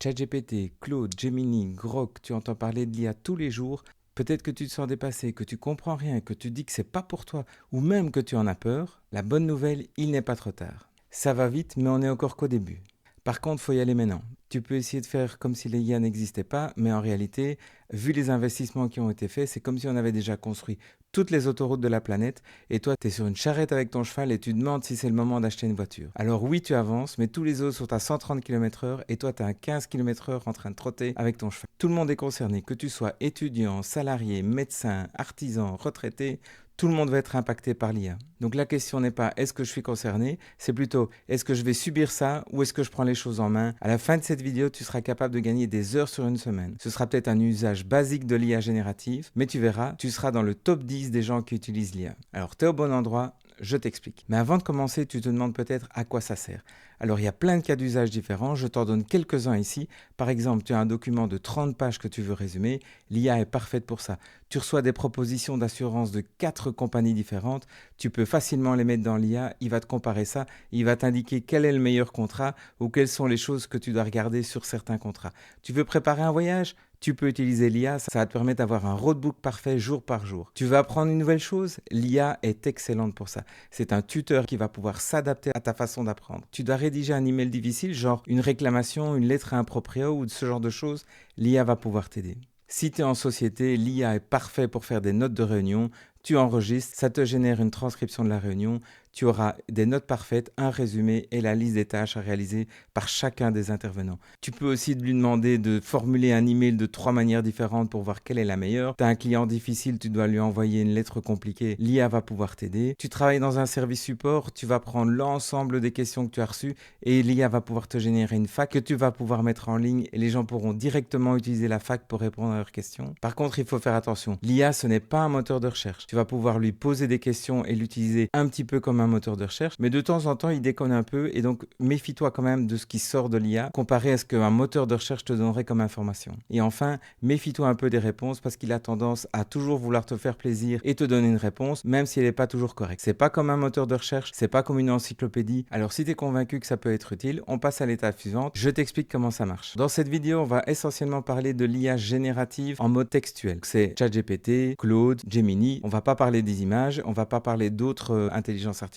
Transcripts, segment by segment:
ChatGPT, Claude, Gemini, Grok, tu entends parler de l'IA tous les jours. Peut-être que tu te sens dépassé, que tu comprends rien, que tu dis que c'est pas pour toi, ou même que tu en as peur. La bonne nouvelle, il n'est pas trop tard. Ça va vite, mais on n'est encore qu'au début. Par contre, il faut y aller maintenant. Tu peux essayer de faire comme si les IA n'existaient pas, mais en réalité, vu les investissements qui ont été faits, c'est comme si on avait déjà construit toutes les autoroutes de la planète, et toi, tu es sur une charrette avec ton cheval et tu demandes si c'est le moment d'acheter une voiture. Alors oui, tu avances, mais tous les autres sont à 130 km/h, et toi, tu es à 15 km/h en train de trotter avec ton cheval. Tout le monde est concerné, que tu sois étudiant, salarié, médecin, artisan, retraité, tout le monde va être impacté par l'IA. Donc la question n'est pas est-ce que je suis concerné, c'est plutôt est-ce que je vais subir ça ou est-ce que je prends les choses en main. À la fin de cette vidéo, tu seras capable de gagner des heures sur une semaine. Ce sera peut-être un usage basique de l'IA générative, mais tu verras, tu seras dans le top 10 des gens qui utilisent l'IA. Alors tu es au bon endroit, je t'explique. Mais avant de commencer, tu te demandes peut-être à quoi ça sert. Alors il y a plein de cas d'usage différents, je t'en donne quelques-uns ici. Par exemple, tu as un document de 30 pages que tu veux résumer, l'IA est parfaite pour ça. Tu reçois des propositions d'assurance de 4 compagnies différentes, tu peux facilement les mettre dans l'IA, il va te comparer ça, il va t'indiquer quel est le meilleur contrat ou quelles sont les choses que tu dois regarder sur certains contrats. Tu veux préparer un voyage ? Tu peux utiliser l'IA, ça va te permettre d'avoir un roadbook parfait jour par jour. Tu veux apprendre une nouvelle chose? L'IA est excellente pour ça. C'est un tuteur qui va pouvoir s'adapter à ta façon d'apprendre. Tu dois rédiger un email difficile, genre une réclamation, une lettre à un proprio ou ce genre de choses, l'IA va pouvoir t'aider. Si tu es en société, l'IA est parfait pour faire des notes de réunion. Tu enregistres, ça te génère une transcription de la réunion. Tu auras des notes parfaites, un résumé et la liste des tâches à réaliser par chacun des intervenants. Tu peux aussi lui demander de formuler un email de 3 manières différentes pour voir quelle est la meilleure. Tu as un client difficile, tu dois lui envoyer une lettre compliquée. L'IA va pouvoir t'aider. Tu travailles dans un service support, tu vas prendre l'ensemble des questions que tu as reçues et l'IA va pouvoir te générer une fac que tu vas pouvoir mettre en ligne et les gens pourront directement utiliser la fac pour répondre à leurs questions. Par contre, il faut faire attention. L'IA, ce n'est pas un moteur de recherche. Tu vas pouvoir lui poser des questions et l'utiliser un petit peu comme un moteur de recherche, mais de temps en temps, il déconne un peu et donc méfie-toi quand même de ce qui sort de l'IA comparé à ce qu'un moteur de recherche te donnerait comme information. Et enfin, méfie-toi un peu des réponses parce qu'il a tendance à toujours vouloir te faire plaisir et te donner une réponse, même si elle n'est pas toujours correcte. C'est pas comme un moteur de recherche, c'est pas comme une encyclopédie. Alors si tu es convaincu que ça peut être utile, on passe à l'étape suivante. Je t'explique comment ça marche. Dans cette vidéo, on va essentiellement parler de l'IA générative en mode textuel. C'est ChatGPT, Claude, Gemini. On va pas parler des images, on va pas parler d'autres intelligences artificielles.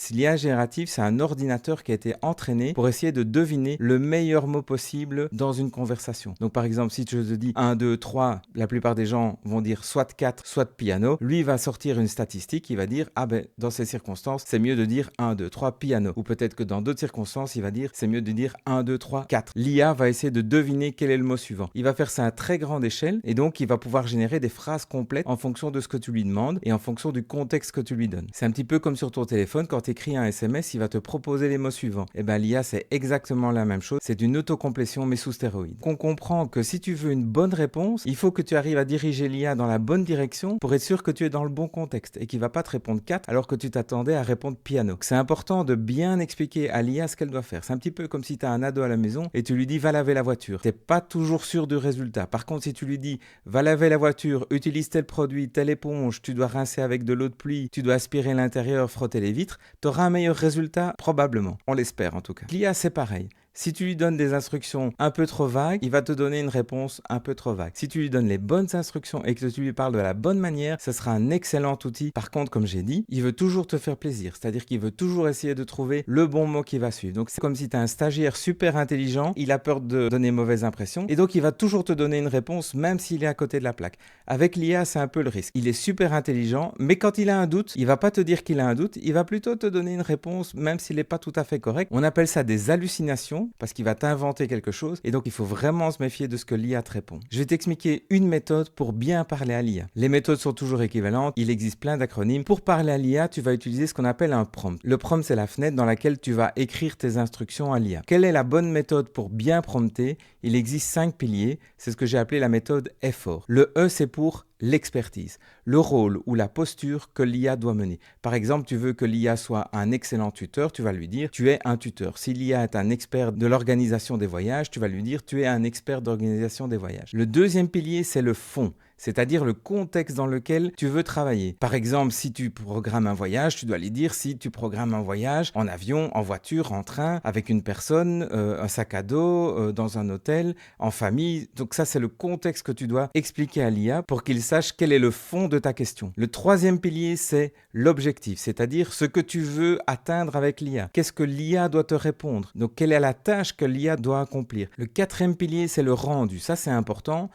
L'IA générative, c'est un ordinateur qui a été entraîné pour essayer de deviner le meilleur mot possible dans une conversation. Donc par exemple, si je te dis 1, 2, 3, la plupart des gens vont dire soit 4, soit piano. Lui, il va sortir une statistique, il va dire, ah ben, dans ces circonstances, c'est mieux de dire 1, 2, 3, piano. Ou peut-être que dans d'autres circonstances, il va dire, c'est mieux de dire 1, 2, 3, 4. L'IA va essayer de deviner quel est le mot suivant. Il va faire ça à très grande échelle et donc il va pouvoir générer des phrases complètes en fonction de ce que tu lui demandes et en fonction du contexte que tu lui donnes. C'est un petit peu comme sur ton téléphone, quand tu écris un SMS, il va te proposer les mots suivants. Et bien l'IA, c'est exactement la même chose. C'est une autocomplétion mais sous stéroïdes. On comprend que si tu veux une bonne réponse, il faut que tu arrives à diriger l'IA dans la bonne direction pour être sûr que tu es dans le bon contexte et qu'il ne va pas te répondre 4 alors que tu t'attendais à répondre piano. C'est important de bien expliquer à l'IA ce qu'elle doit faire. C'est un petit peu comme si tu as un ado à la maison et tu lui dis va laver la voiture. Tu n'es pas toujours sûr du résultat. Par contre, si tu lui dis va laver la voiture, utilise tel produit, telle éponge, tu dois rincer avec de l'eau de pluie, tu dois aspirer l'intérieur, frotter les vitres, tu auras un meilleur résultat, probablement. On l'espère en tout cas. L'IA, c'est pareil. Si tu lui donnes des instructions un peu trop vagues, il va te donner une réponse un peu trop vague. Si tu lui donnes les bonnes instructions et que tu lui parles de la bonne manière, ce sera un excellent outil. Par contre, comme j'ai dit, il veut toujours te faire plaisir. C'est-à-dire qu'il veut toujours essayer de trouver le bon mot qui va suivre. Donc c'est comme si tu as un stagiaire super intelligent, il a peur de donner mauvaise impression et donc il va toujours te donner une réponse même s'il est à côté de la plaque. Avec l'IA, c'est un peu le risque. Il est super intelligent, mais quand il a un doute, il va pas te dire qu'il a un doute, il va plutôt te donner une réponse même s'il n'est pas tout à fait correct. On appelle ça des hallucinations parce qu'il va t'inventer quelque chose et donc il faut vraiment se méfier de ce que l'IA te répond. Je vais t'expliquer une méthode pour bien parler à l'IA. Les méthodes sont toujours équivalentes, il existe plein d'acronymes. Pour parler à l'IA, tu vas utiliser ce qu'on appelle un prompt. Le prompt, c'est la fenêtre dans laquelle tu vas écrire tes instructions à l'IA. Quelle est la bonne méthode pour bien prompter? Il existe 5 piliers, c'est ce que j'ai appelé la méthode effort. Le E, c'est pour l'expertise, le rôle ou la posture que l'IA doit mener. Par exemple, tu veux que l'IA soit un excellent tuteur, tu vas lui dire tu es un tuteur. Si l'IA est un expert de l'organisation des voyages, tu vas lui dire tu es un expert d'organisation des voyages. Le deuxième pilier, c'est le fond. c'est-à-dire le contexte dans lequel tu veux travailler. Par exemple, si tu programmes un voyage, tu dois lui dire si tu programmes un voyage en avion, en voiture, en train, avec une personne, un sac à dos, dans un hôtel, en famille. Donc ça, c'est le contexte que tu dois expliquer à l'IA pour qu'il sache quel est le fond de ta question. Le troisième pilier, c'est l'objectif, c'est-à-dire ce que tu veux atteindre avec l'IA. Qu'est-ce que l'IA doit te répondre? Donc, quelle est la tâche que l'IA doit accomplir? Le quatrième pilier, c'est le rendu. Ça, c'est important.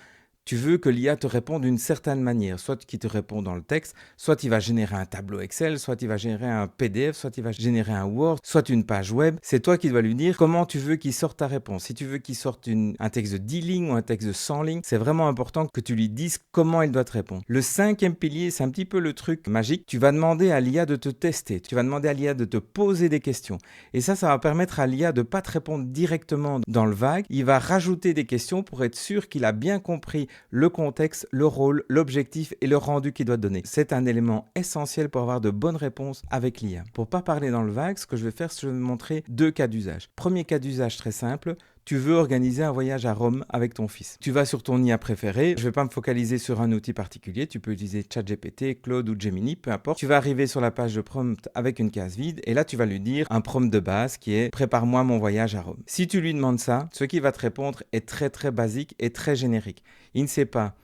Tu veux que l'IA te réponde d'une certaine manière, soit qu'il te répond dans le texte, soit il va générer un tableau Excel, soit il va générer un PDF, soit il va générer un Word, soit une page web. C'est toi qui dois lui dire comment tu veux qu'il sorte ta réponse. Si tu veux qu'il sorte un texte de 10 lignes ou un texte de 100 lignes, c'est vraiment important que tu lui dises comment il doit te répondre. Le cinquième pilier, c'est un petit peu le truc magique. Tu vas demander à l'IA de te tester. Tu vas demander à l'IA de te poser des questions. Et ça va permettre à l'IA de ne pas te répondre directement dans le vague. Il va rajouter des questions pour être sûr qu'il a bien compris le contexte, le rôle, l'objectif et le rendu qu'il doit donner. C'est un élément essentiel pour avoir de bonnes réponses avec l'IA. Pour ne pas parler dans le vague, ce que je vais faire, c'est que je vais vous montrer 2 cas d'usage. Premier cas d'usage très simple. Tu veux organiser un voyage à Rome avec ton fils. Tu vas sur ton IA préféré. Je ne vais pas me focaliser sur un outil particulier. Tu peux utiliser ChatGPT, Claude ou Gemini, peu importe. Tu vas arriver sur la page de prompt avec une case vide et là, tu vas lui dire un prompt de base qui est « Prépare-moi mon voyage à Rome ». Si tu lui demandes ça, ce qu'il va te répondre est très très basique et très générique. Il ne sait pas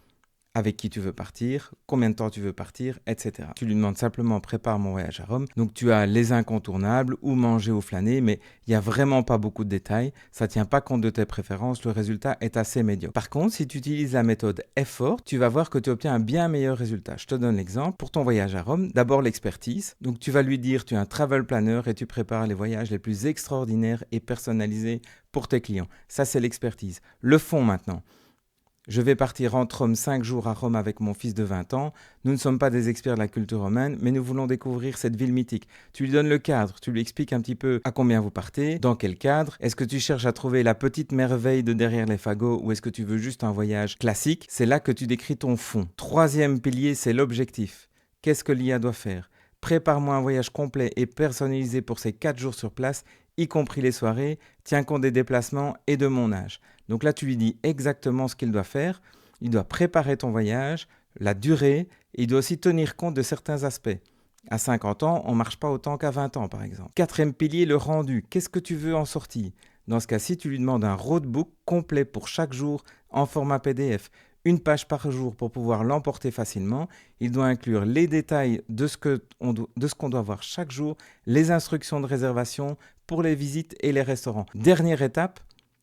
avec qui tu veux partir, combien de temps tu veux partir, etc. Tu lui demandes simplement « Prépare mon voyage à Rome ». Donc tu as les incontournables, où manger ou flâner, mais il n'y a vraiment pas beaucoup de détails. Ça ne tient pas compte de tes préférences, le résultat est assez médiocre. Par contre, si tu utilises la méthode effort, tu vas voir que tu obtiens un bien meilleur résultat. Je te donne l'exemple. Pour ton voyage à Rome, d'abord l'expertise. Donc tu vas lui dire tu es un travel planner et tu prépares les voyages les plus extraordinaires et personnalisés pour tes clients. Ça, c'est l'expertise. Le fond maintenant. Je vais partir entre Rome 5 jours à Rome avec mon fils de 20 ans. Nous ne sommes pas des experts de la culture romaine, mais nous voulons découvrir cette ville mythique. Tu lui donnes le cadre, tu lui expliques un petit peu à combien vous partez, dans quel cadre. Est-ce que tu cherches à trouver la petite merveille de derrière les fagots ou est-ce que tu veux juste un voyage classique? C'est là que tu décris ton fond. Troisième pilier, c'est l'objectif. Qu'est-ce que l'IA doit faire? Prépare-moi un voyage complet et personnalisé pour ces 4 jours sur place, y compris les soirées, tiens compte des déplacements et de mon âge. Donc là, tu lui dis exactement ce qu'il doit faire. Il doit préparer ton voyage, la durée, et il doit aussi tenir compte de certains aspects. À 50 ans, on ne marche pas autant qu'à 20 ans, par exemple. Quatrième pilier, le rendu. Qu'est-ce que tu veux en sortie? Dans ce cas-ci, tu lui demandes un roadbook complet pour chaque jour en format PDF. 1 page par jour pour pouvoir l'emporter facilement. Il doit inclure les détails de ce qu'on doit voir chaque jour, les instructions de réservation pour les visites et les restaurants. Dernière étape,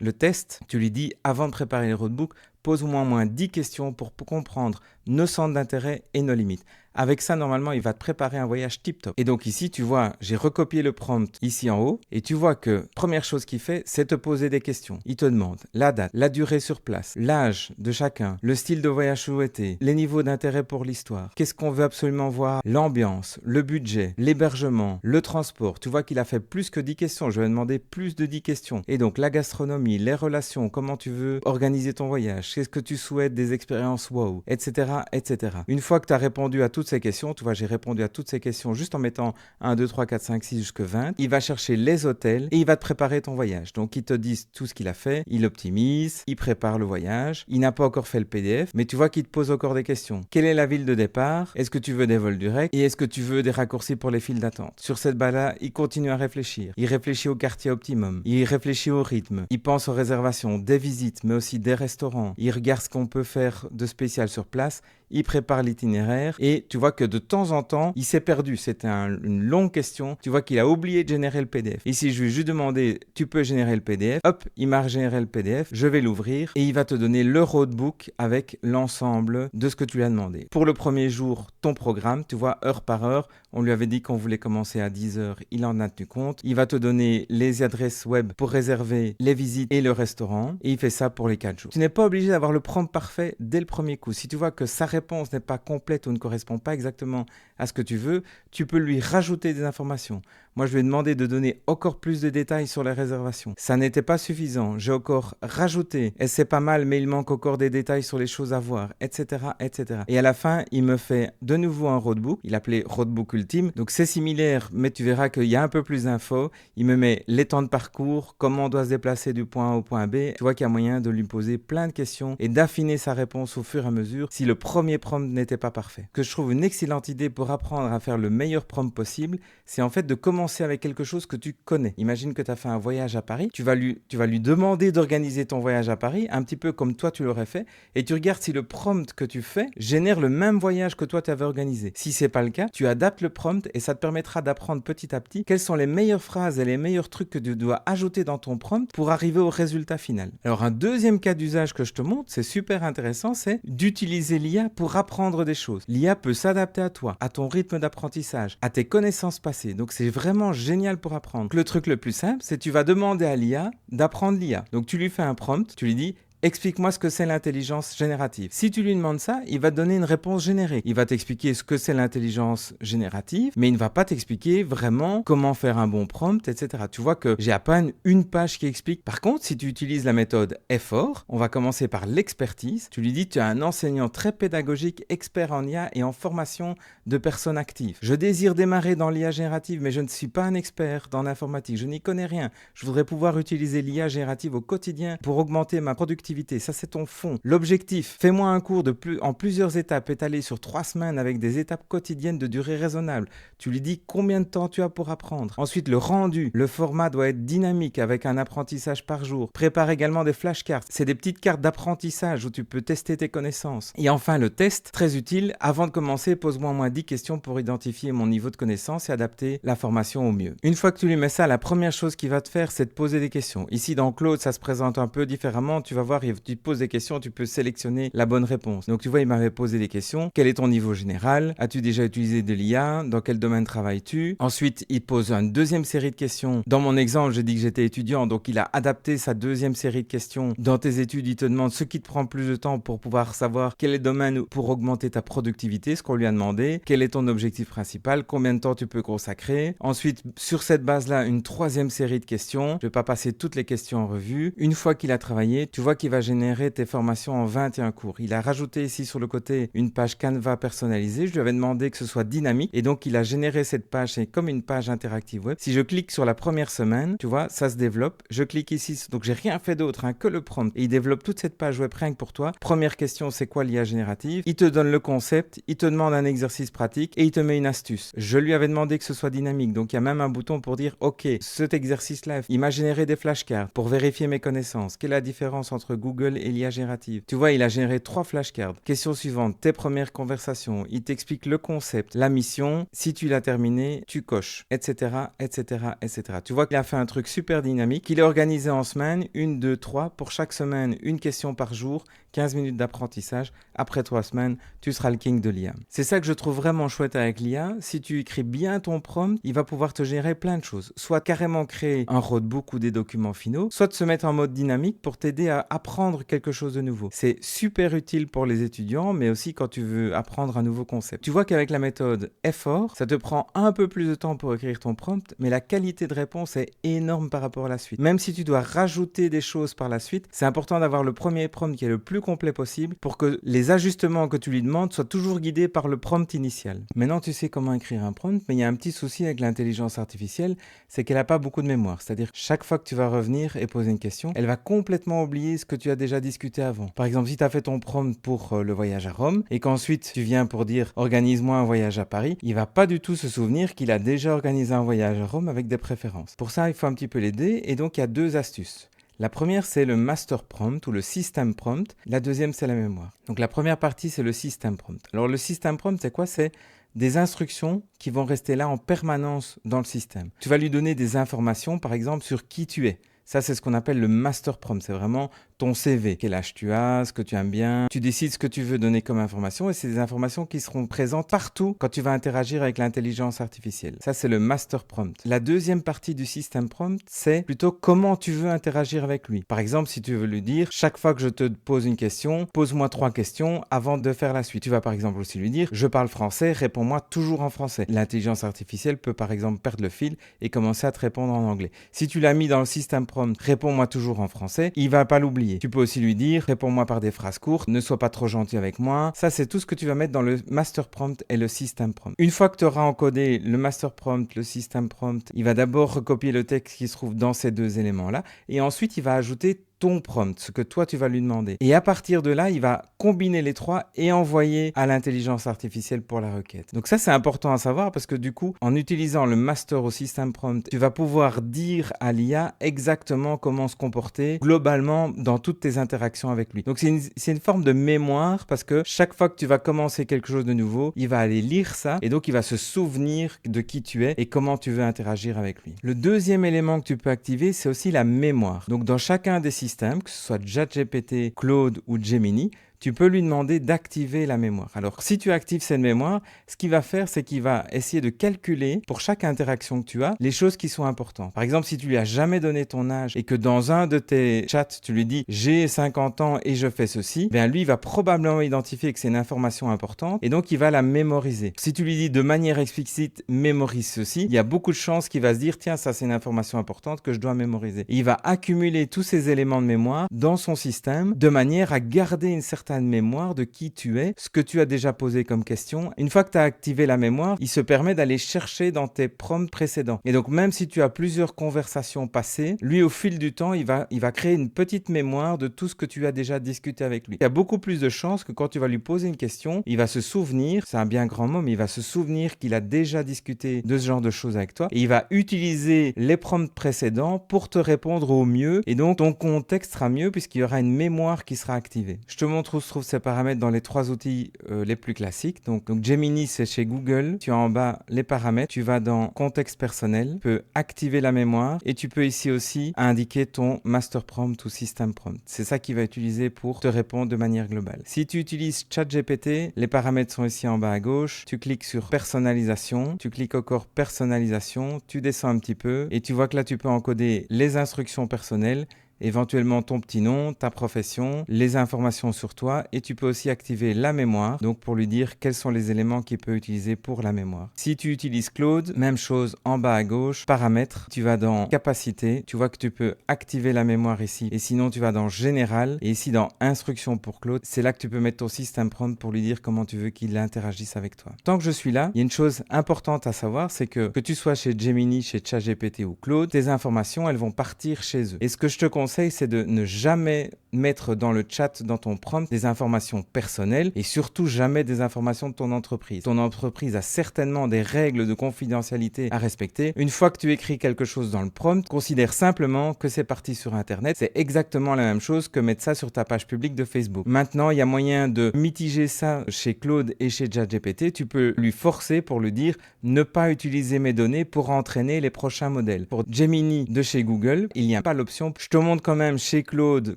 le test. Tu lui dis, avant de préparer les roadbooks, pose-moi au moins 10 questions pour comprendre nos centres d'intérêt et nos limites. Avec ça, normalement, il va te préparer un voyage tip-top. Et donc ici, tu vois, j'ai recopié le prompt ici en haut et tu vois que première chose qu'il fait, c'est te poser des questions. Il te demande la date, la durée sur place, l'âge de chacun, le style de voyage souhaité, les niveaux d'intérêt pour l'histoire, qu'est-ce qu'on veut absolument voir, l'ambiance, le budget, l'hébergement, le transport. Tu vois qu'il a fait plus que 10 questions. Je vais demander plus de 10 questions. Et donc la gastronomie, les relations, comment tu veux organiser ton voyage, qu'est-ce que tu souhaites des expériences wow, etc., etc. Une fois que tu as répondu à toutes ces questions, tu vois, j'ai répondu à toutes ces questions juste en mettant 1, 2, 3, 4, 5, 6 jusqu'à 20. Il va chercher les hôtels et il va te préparer ton voyage. Donc, il te dit tout ce qu'il a fait, il optimise, il prépare le voyage. Il n'a pas encore fait le PDF, mais tu vois qu'il te pose encore des questions. Quelle est la ville de départ? Est-ce que tu veux des vols directs? Et est-ce que tu veux des raccourcis pour les files d'attente? Sur cette base-là, il continue à réfléchir. Il réfléchit au quartier optimum. Il réfléchit au rythme. Il pense aux réservations, des visites, mais aussi des restaurants. Il regarde ce qu'on peut faire de spécial sur place. Il prépare l'itinéraire et tu vois que de temps en temps, il s'est perdu. C'était une longue question. Tu vois qu'il a oublié de générer le PDF. Ici, je lui ai juste demandé, tu peux générer le PDF. Hop, il m'a généré le PDF. Je vais l'ouvrir et il va te donner le roadbook avec l'ensemble de ce que tu lui as demandé. Pour le premier jour, ton programme, tu vois, heure par heure. On lui avait dit qu'on voulait commencer à 10 heures. Il en a tenu compte. Il va te donner les adresses web pour réserver les visites et le restaurant. Et il fait ça pour les 4 jours. Tu n'es pas obligé d'avoir le prompt parfait dès le premier coup. Si tu vois que sa réponse n'est pas complète ou ne correspond pas exactement à ce que tu veux, tu peux lui rajouter des informations. Moi, je lui ai demandé de donner encore plus de détails sur les réservations. Ça n'était pas suffisant. J'ai encore rajouté. Et c'est pas mal, mais il manque encore des détails sur les choses à voir, etc., etc. Et à la fin, il me fait de nouveau un roadbook. Il appelait roadbook ultime. Donc, c'est similaire, mais tu verras qu'il y a un peu plus d'infos. Il me met les temps de parcours, comment on doit se déplacer du point A au point B. Tu vois qu'il y a moyen de lui poser plein de questions et d'affiner sa réponse au fur et à mesure si le premier prompt n'était pas parfait. Que je trouve une excellente idée pour apprendre à faire le meilleur prompt possible, c'est en fait de commencer avec quelque chose que tu connais. Imagine que tu as fait un voyage à Paris, tu vas lui demander d'organiser ton voyage à Paris, un petit peu comme toi tu l'aurais fait, et tu regardes si le prompt que tu fais génère le même voyage que toi tu avais organisé. Si c'est pas le cas, tu adaptes le prompt et ça te permettra d'apprendre petit à petit quelles sont les meilleures phrases et les meilleurs trucs que tu dois ajouter dans ton prompt pour arriver au résultat final. Alors un deuxième cas d'usage que je te montre, c'est super intéressant, c'est d'utiliser l'IA pour apprendre des choses. L'IA peut s'adapter à toi, à ton rythme d'apprentissage, à tes connaissances passées. Donc c'est vraiment génial pour apprendre. Le truc le plus simple, c'est que tu vas demander à l'IA d'apprendre l'IA. Donc tu lui fais un prompt, tu lui dis explique-moi ce que c'est l'intelligence générative. Si tu lui demandes ça, il va te donner une réponse générée. Il va t'expliquer ce que c'est l'intelligence générative, mais il ne va pas t'expliquer vraiment comment faire un bon prompt, etc. Tu vois que j'ai à peine une page qui explique. Par contre, si tu utilises la méthode effort, on va commencer par l'expertise. Tu lui dis, tu es un enseignant très pédagogique, expert en IA et en formation de personnes actives. Je désire démarrer dans l'IA générative, mais je ne suis pas un expert dans l'informatique. Je n'y connais rien. Je voudrais pouvoir utiliser l'IA générative au quotidien pour augmenter ma productivité. Ça, c'est ton fond. L'objectif, fais-moi un cours en plusieurs étapes étalées sur 3 semaines avec des étapes quotidiennes de durée raisonnable. Tu lui dis combien de temps tu as pour apprendre. Ensuite, le rendu. Le format doit être dynamique avec un apprentissage par jour. Prépare également des flashcards. C'est des petites cartes d'apprentissage où tu peux tester tes connaissances. Et enfin, le test, très utile. Avant de commencer, pose-moi au moins 10 questions pour identifier mon niveau de connaissance et adapter la formation au mieux. Une fois que tu lui mets ça, la première chose qu'il va te faire, c'est de poser des questions. Ici, dans Claude, ça se présente un peu différemment. Tu vas voir, tu te poses des questions, tu peux sélectionner la bonne réponse. Donc tu vois, il m'avait posé des questions. Quel est ton niveau général? As-tu déjà utilisé de l'IA? Dans quel domaine travailles-tu? Ensuite, il pose une deuxième série de questions. Dans mon exemple, j'ai dit que j'étais étudiant, donc il a adapté sa deuxième série de questions. Dans tes études, il te demande ce qui te prend plus de temps pour pouvoir savoir quel est le domaine pour augmenter ta productivité, ce qu'on lui a demandé. Quel est ton objectif principal? Combien de temps tu peux consacrer? Ensuite, sur cette base-là, une troisième série de questions. Je ne vais pas passer toutes les questions en revue. Une fois qu'il a travaillé, tu vois qu'il va générer tes formations en 21 cours. Il a rajouté ici sur le côté une page Canva personnalisée. Je lui avais demandé que ce soit dynamique et donc il a généré cette page. C'est comme une page interactive web. Si je clique sur la première semaine, tu vois, ça se développe. Je clique ici, donc j'ai rien fait d'autre que le prompt. Et il développe toute cette page web rien que pour toi. Première question, c'est quoi l'IA générative? Il te donne le concept, il te demande un exercice pratique et il te met une astuce. Je lui avais demandé que ce soit dynamique, donc il y a même un bouton pour dire ok, cet exercice-là, il m'a généré des flashcards pour vérifier mes connaissances. Quelle est la différence entre Google et l'IA générative? Tu vois, il a généré 3 flashcards. Question suivante, tes premières conversations. Il t'explique le concept, la mission. Si tu l'as terminé, tu coches, etc., etc., etc. Tu vois qu'il a fait un truc super dynamique. Il est organisé en semaines, 1, 2, 3. Pour chaque semaine, une question par jour, 15 minutes d'apprentissage. Après 3 semaines, tu seras le king de l'IA. C'est ça que je trouve vraiment chouette avec l'IA. Si tu écris bien ton prompt, il va pouvoir te générer plein de choses. Soit carrément créer un roadbook ou des documents finaux, soit de se mettre en mode dynamique pour t'aider à apprendre quelque chose de nouveau. C'est super utile pour les étudiants, mais aussi quand tu veux apprendre un nouveau concept. Tu vois qu'avec la méthode effort, ça te prend un peu plus de temps pour écrire ton prompt, mais la qualité de réponse est énorme par rapport à la suite. Même si tu dois rajouter des choses par la suite, c'est important d'avoir le premier prompt qui est le plus complet possible pour que les ajustements que tu lui demandes soient toujours guidés par le prompt initial. Maintenant, tu sais comment écrire un prompt, mais il y a un petit souci avec l'intelligence artificielle, c'est qu'elle n'a pas beaucoup de mémoire. C'est-à-dire que chaque fois que tu vas revenir et poser une question, elle va complètement oublier ce que tu as déjà discuté avant. Par exemple, si tu as fait ton prompt pour le voyage à Rome et qu'ensuite tu viens pour dire organise-moi un voyage à Paris, il va pas du tout se souvenir qu'il a déjà organisé un voyage à Rome avec des préférences. Pour ça, il faut un petit peu l'aider et donc il y a 2 astuces. La première, c'est le master prompt ou le system prompt. La deuxième, c'est la mémoire. Donc la première partie, c'est le system prompt. Alors le system prompt, c'est quoi? C'est des instructions qui vont rester là en permanence dans le système. Tu vas lui donner des informations, par exemple, sur qui tu es. Ça, c'est ce qu'on appelle le master prompt. C'est vraiment ton CV, quel âge tu as, ce que tu aimes bien. Tu décides ce que tu veux donner comme information et c'est des informations qui seront présentes partout quand tu vas interagir avec l'intelligence artificielle. Ça, c'est le master prompt. La deuxième partie du système prompt, c'est plutôt comment tu veux interagir avec lui. Par exemple, si tu veux lui dire, chaque fois que je te pose une question, pose-moi 3 questions avant de faire la suite. Tu vas par exemple aussi lui dire, je parle français, réponds-moi toujours en français. L'intelligence artificielle peut par exemple perdre le fil et commencer à te répondre en anglais. Si tu l'as mis dans le système prompt, réponds-moi toujours en français, il va pas l'oublier. Tu peux aussi lui dire, réponds-moi par des phrases courtes, ne sois pas trop gentil avec moi. Ça, c'est tout ce que tu vas mettre dans le master prompt et le système prompt. Une fois que tu auras encodé le master prompt, le système prompt, il va d'abord recopier le texte qui se trouve dans ces deux éléments-là et ensuite il va ajouter ton prompt, ce que toi tu vas lui demander. Et à partir de là, il va combiner les trois et envoyer à l'intelligence artificielle pour la requête. Donc ça, c'est important à savoir parce que du coup, en utilisant le master au système prompt, tu vas pouvoir dire à l'IA exactement comment se comporter globalement dans toutes tes interactions avec lui. Donc c'est une forme de mémoire parce que chaque fois que tu vas commencer quelque chose de nouveau, il va aller lire ça et donc il va se souvenir de qui tu es et comment tu veux interagir avec lui. Le deuxième élément que tu peux activer, c'est aussi la mémoire. Donc dans chacun des systèmes, que ce soit ChatGPT, Claude ou Gemini, tu peux lui demander d'activer la mémoire. Alors, si tu actives cette mémoire, ce qu'il va faire, c'est qu'il va essayer de calculer pour chaque interaction que tu as les choses qui sont importantes. Par exemple, si tu lui as jamais donné ton âge et que dans un de tes chats, tu lui dis « j'ai 50 ans et je fais ceci », bien lui, il va probablement identifier que c'est une information importante et donc il va la mémoriser. Si tu lui dis de manière explicite « mémorise ceci », il y a beaucoup de chances qu'il va se dire « tiens, ça c'est une information importante que je dois mémoriser ». Et il va accumuler tous ces éléments de mémoire dans son système de manière à garder une certaine mémoire de qui tu es, ce que tu as déjà posé comme question. Une fois que tu as activé la mémoire, il se permet d'aller chercher dans tes prompts précédents. Et donc même si tu as plusieurs conversations passées, lui au fil du temps, il va créer une petite mémoire de tout ce que tu as déjà discuté avec lui. Il y a beaucoup plus de chances que quand tu vas lui poser une question, il va se souvenir, c'est un bien grand mot, mais il va se souvenir qu'il a déjà discuté de ce genre de choses avec toi et il va utiliser les prompts précédents pour te répondre au mieux et donc ton contexte sera mieux puisqu'il y aura une mémoire qui sera activée. Je te montre où se trouvent ces paramètres dans les 3 outils les plus classiques. Donc Gemini, c'est chez Google. Tu as en bas les paramètres. Tu vas dans contexte personnel. Tu peux activer la mémoire et tu peux ici aussi indiquer ton master prompt ou system prompt. C'est ça qu'il va utiliser pour te répondre de manière globale. Si tu utilises ChatGPT, les paramètres sont ici en bas à gauche. Tu cliques sur personnalisation. Tu cliques encore personnalisation. Tu descends un petit peu et tu vois que là, tu peux encoder les instructions personnelles, éventuellement ton petit nom, ta profession, les informations sur toi et tu peux aussi activer la mémoire, donc pour lui dire quels sont les éléments qu'il peut utiliser pour la mémoire. Si tu utilises Claude, même chose en bas à gauche, paramètres, tu vas dans capacité, tu vois que tu peux activer la mémoire ici et sinon tu vas dans général et ici dans instructions pour Claude, c'est là que tu peux mettre ton système prompt pour lui dire comment tu veux qu'il interagisse avec toi. Tant que je suis là, il y a une chose importante à savoir, c'est que tu sois chez Gemini, chez ChatGPT ou Claude, tes informations, elles vont partir chez eux. Et ce que je te conseille, c'est de ne jamais mettre dans le chat, dans ton prompt, des informations personnelles et surtout jamais des informations de ton entreprise. Ton entreprise a certainement des règles de confidentialité à respecter. Une fois que tu écris quelque chose dans le prompt, considère simplement que c'est parti sur Internet. C'est exactement la même chose que mettre ça sur ta page publique de Facebook. Maintenant, il y a moyen de mitiger ça chez Claude et chez ChatGPT. Tu peux lui forcer pour lui dire ne pas utiliser mes données pour entraîner les prochains modèles. Pour Gemini de chez Google, il n'y a pas l'option. Je te montre quand même chez Claude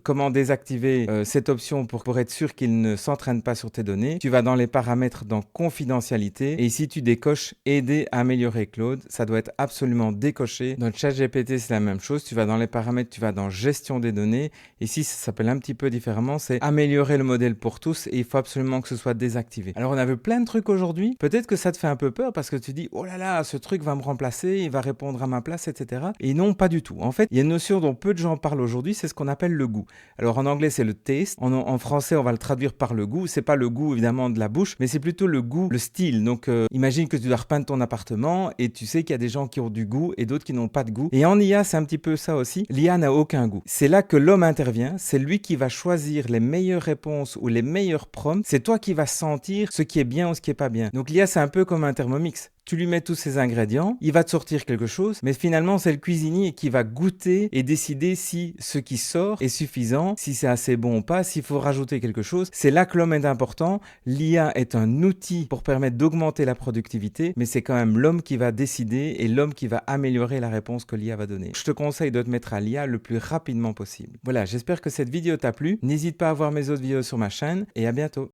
comment désactiver cette option pour être sûr qu'il ne s'entraîne pas sur tes données. Tu vas dans les paramètres dans confidentialité et ici tu décoches aider à améliorer Claude. Ça doit être absolument décoché. Dans ChatGPT, c'est la même chose. Tu vas dans les paramètres, tu vas dans gestion des données. Ici, ça s'appelle un petit peu différemment. C'est améliorer le modèle pour tous et il faut absolument que ce soit désactivé. Alors on a vu plein de trucs aujourd'hui. Peut-être que ça te fait un peu peur parce que tu dis oh là là, ce truc va me remplacer, il va répondre à ma place, etc. Et non, pas du tout. En fait, il y a une notion dont peu de gens parlent aujourd'hui, c'est ce qu'on appelle le goût. Alors en anglais, c'est le taste. En français, on va le traduire par le goût. C'est pas le goût évidemment de la bouche, mais c'est plutôt le goût, le style. Donc imagine que tu dois repeindre ton appartement et tu sais qu'il y a des gens qui ont du goût et d'autres qui n'ont pas de goût. Et en IA, c'est un petit peu ça aussi. L'IA n'a aucun goût. C'est là que l'homme intervient. C'est lui qui va choisir les meilleures réponses ou les meilleurs prompts. C'est toi qui vas sentir ce qui est bien ou ce qui est pas bien. Donc l'IA, c'est un peu comme un Thermomix. tu lui mets tous ces ingrédients, il va te sortir quelque chose, mais finalement c'est le cuisinier qui va goûter et décider si ce qui sort est suffisant, si c'est assez bon ou pas, s'il faut rajouter quelque chose. C'est là que l'homme est important. L'IA est un outil pour permettre d'augmenter la productivité, mais c'est quand même l'homme qui va décider et l'homme qui va améliorer la réponse que l'IA va donner. Je te conseille de te mettre à l'IA le plus rapidement possible. Voilà, j'espère que cette vidéo t'a plu. N'hésite pas à voir mes autres vidéos sur ma chaîne et à bientôt.